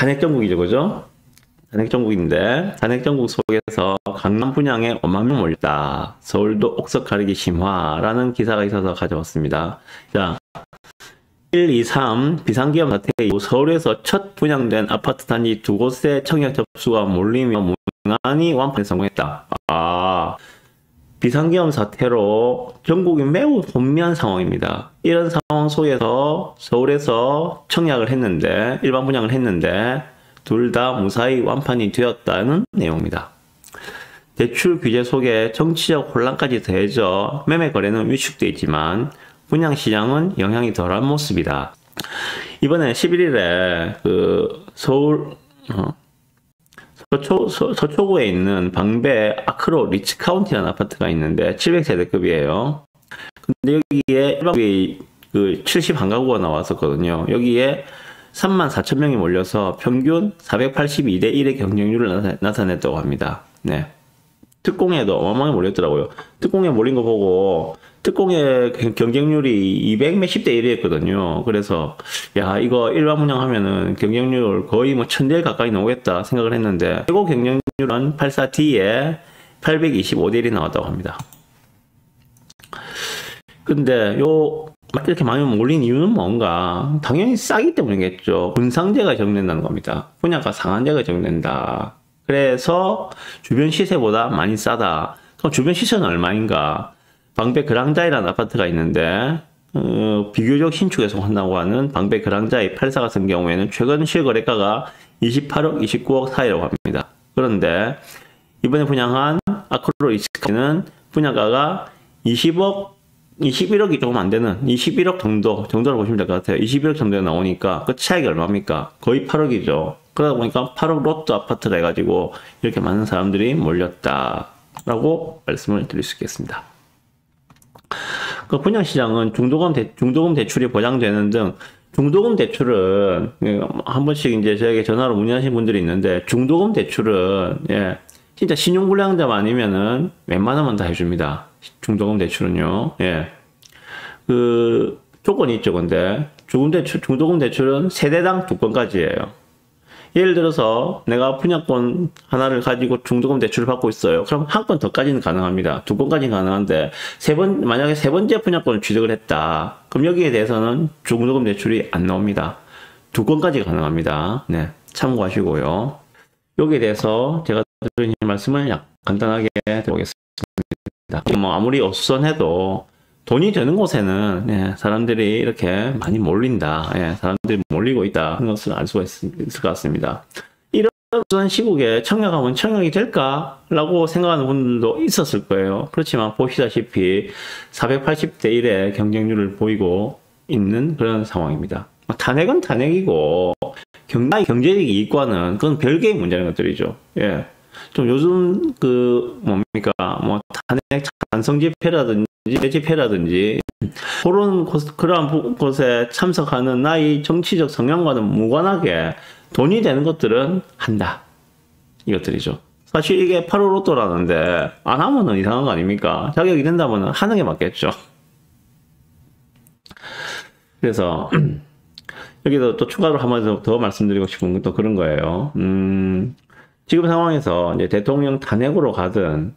단핵정국이죠, 그죠? 단핵정국인데 단핵정국 속에서 강남 분양에 5만 명 몰렸다. 서울도 옥석 가리기 심화라는 기사가 있어서 가져왔습니다. 자, 1, 2, 3 비상기업 사태 이후 서울에서 첫 분양된 아파트 단지 두 곳의 청약 접수가 몰리며 무난히 완판에 성공했다. 비상계엄 사태로 전국이 매우 혼미한 상황입니다. 이런 상황 속에서 서울에서 청약을 했는데, 일반 분양을 했는데 둘 다 무사히 완판이 되었다는 내용입니다. 대출 규제 속에 정치적 혼란까지 더해져 매매 거래는 위축되어 있지만 분양시장은 영향이 덜한 모습이다. 이번에 11일에 서울 서초구에 있는 방배 아크로 리츠카운티라는 아파트가 있는데 700세대급이에요. 근데 여기에 70 한가구가 나왔었거든요. 여기에 34,000명이 몰려서 평균 482대 1의 경쟁률을 나타냈다고 합니다. 네. 특공에도 어마어마하게 몰렸더라고요. 특공에 몰린 거 보고 특공의 경쟁률이 200 몇십 대 1이었거든요. 그래서 야, 이거 일반 분양하면은 경쟁률 거의 뭐 1000대 가까이 나오겠다 생각을 했는데 최고 경쟁률은 84D에 825대 1이 나왔다고 합니다. 근데 이렇게 많이 몰린 이유는 뭔가? 당연히 싸기 때문이겠죠. 분상제가 적용된다는 겁니다. 분양가 상한제가 적용된다. 그래서 주변 시세보다 많이 싸다. 그럼 주변 시세는 얼마인가? 방배 그랑자이라는 아파트가 있는데 비교적 신축에서 한다고 하는 방배 그랑자이 84 같은 경우에는 최근 실거래가가 28억, 29억 사이라고 합니다. 그런데 이번에 분양한 아크로 리츠카는 분양가가 21억이 조금 안 되는 21억 정도로 보시면 될 것 같아요. 21억 정도에 나오니까 그 차익이 얼마입니까? 거의 8억이죠. 그러다 보니까 8억 로또 아파트를 해가지고 이렇게 많은 사람들이 몰렸다라고 말씀을 드릴 수 있겠습니다. 그 분양시장은 중도금 대출이 보장되는 등 중도금 대출은 한 번씩 이제 저에게 전화로 문의하신 분들이 있는데 중도금 대출은 진짜 신용불량자 아니면은 웬만하면 다 해줍니다. 중도금 대출은요. 그 조건이 있죠. 근데 중도금 대출은 세대당 2건까지예요. 예를 들어서 내가 분양권 하나를 가지고 중도금 대출을 받고 있어요. 그럼 한 건 더까지는 가능합니다. 2건까지는 가능한데 만약에 세 번째 분양권을 취득을 했다. 그럼 여기에 대해서는 중도금 대출이 안 나옵니다. 2건까지 가능합니다. 네, 참고하시고요. 여기에 대해서 제가 드린 말씀을 간단하게 드리겠습니다. 뭐 아무리 어수선해도 돈이 되는 곳에는 사람들이 이렇게 많이 몰린다. 사람들이 몰리고 있다. 하는 것을 알 수가 있을 것 같습니다. 이런 시국에 청약하면 청약이 될까라고 생각하는 분들도 있었을 거예요. 그렇지만 보시다시피 480대 1의 경쟁률을 보이고 있는 그런 상황입니다. 탄핵은 탄핵이고 경제적 이익과는 그건 별개의 문제인 것들이죠. 좀 요즘 뭐 탄핵 찬성 집회라든지 집회라든지 그러한 곳에 참석하는 나의 정치적 성향과는 무관하게 돈이 되는 것들은 한다. 이것들이죠. 사실 이게 8호 로또라는데 안 하면은 이상한 거 아닙니까? 자격이 된다면 하는 게 맞겠죠. 그래서 여기도 또 추가로 한 번 더 말씀드리고 싶은 건 또 그런 거예요. 지금 상황에서 이제 대통령 탄핵으로 가든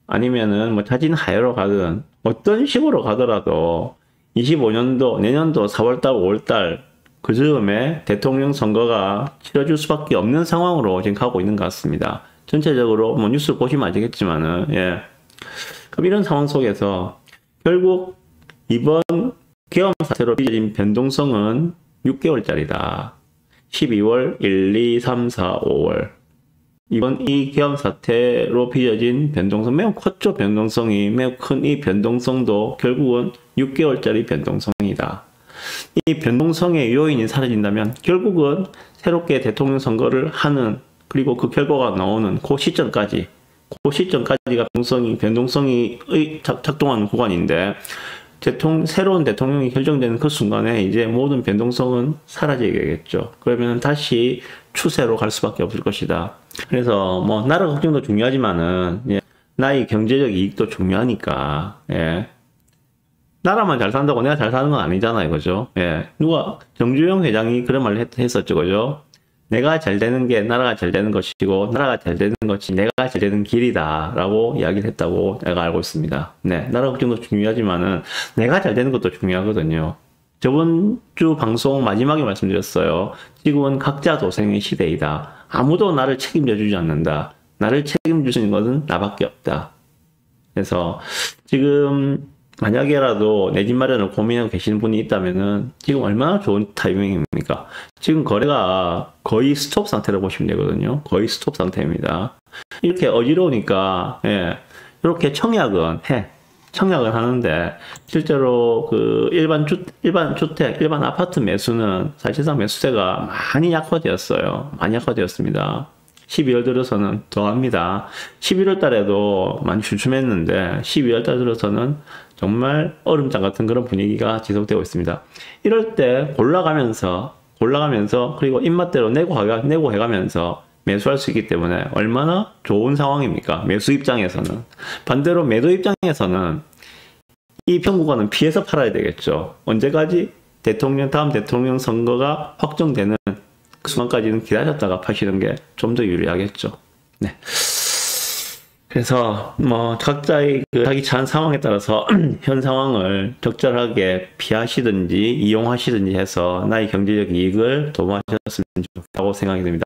아니면은 뭐 자진 하야로 가든 어떤 식으로 가더라도 25년도 내년도 4월달 5월달 그 즈음에 대통령 선거가 치러질 수밖에 없는 상황으로 지금 가고 있는 것 같습니다. 전체적으로 뭐 뉴스를 보시면 아시겠지만은 그럼 이런 상황 속에서 결국 이번 계엄 사태로 빚어진 변동성은 6개월짜리다. 12월 1, 2, 3, 4, 5월 이번 이 계엄 사태로 빚어진 변동성 매우 컸죠. 변동성이 매우 큰 이 변동성도 결국은 6개월짜리 변동성이다. 이 변동성의 요인이 사라진다면 결국은 새롭게 대통령 선거를 하는 그리고 그 결과가 나오는 그 시점까지가 변동성이 작동하는 구간인데 새로운 대통령이 결정되는 그 순간에 이제 모든 변동성은 사라지겠죠. 그러면 다시 추세로 갈 수밖에 없을 것이다. 그래서 뭐 나라 걱정도 중요하지만은 나의 경제적 이익도 중요하니까 나라만 잘 산다고 내가 잘 사는 건 아니잖아요, 그죠? 누가 정주영 회장이 그런 말을 했었죠, 그죠? 내가 잘 되는 게 나라가 잘 되는 것이고 나라가 잘 되는 것이 내가 잘 되는 길이다 라고 이야기를 했다고 내가 알고 있습니다. 네, 나라 걱정도 중요하지만은 내가 잘 되는 것도 중요하거든요. 저번 주 방송 마지막에 말씀드렸어요. 지금은 각자 도생의 시대이다. 아무도 나를 책임져 주지 않는다. 나를 책임질 수 있는 것은 나밖에 없다. 그래서 지금 만약에라도 내 집 마련을 고민하고 계시는 분이 있다면은 지금 얼마나 좋은 타이밍입니까? 지금 거래가 거의 스톱 상태라고 보시면 되거든요. 거의 스톱 상태입니다. 이렇게 어지러우니까 이렇게 청약은 하는데 실제로 그 일반 주택, 일반 아파트 매수는 사실상 매수세가 많이 약화되었어요. 많이 약화되었습니다. 12월 들어서는 더 합니다. 11월 달에도 많이 주춤했는데 12월 달 들어서는 정말 얼음장 같은 그런 분위기가 지속되고 있습니다. 이럴 때 골라가면서 그리고 입맛대로 내고 해가면서 매수할 수 있기 때문에 얼마나 좋은 상황입니까? 매수 입장에서는. 반대로 매도 입장에서는 이 평구가는 피해서 팔아야 되겠죠. 언제까지? 다음 대통령 선거가 확정되는 그 순간까지는 기다렸다가 파시는 게 좀 더 유리하겠죠. 네. 그래서 각자의 자기 처한 상황에 따라서 현 상황을 적절하게 피하시든지 이용하시든지 해서 나의 경제적 이익을 도모하셨으면 좋겠다고 생각이 듭니다.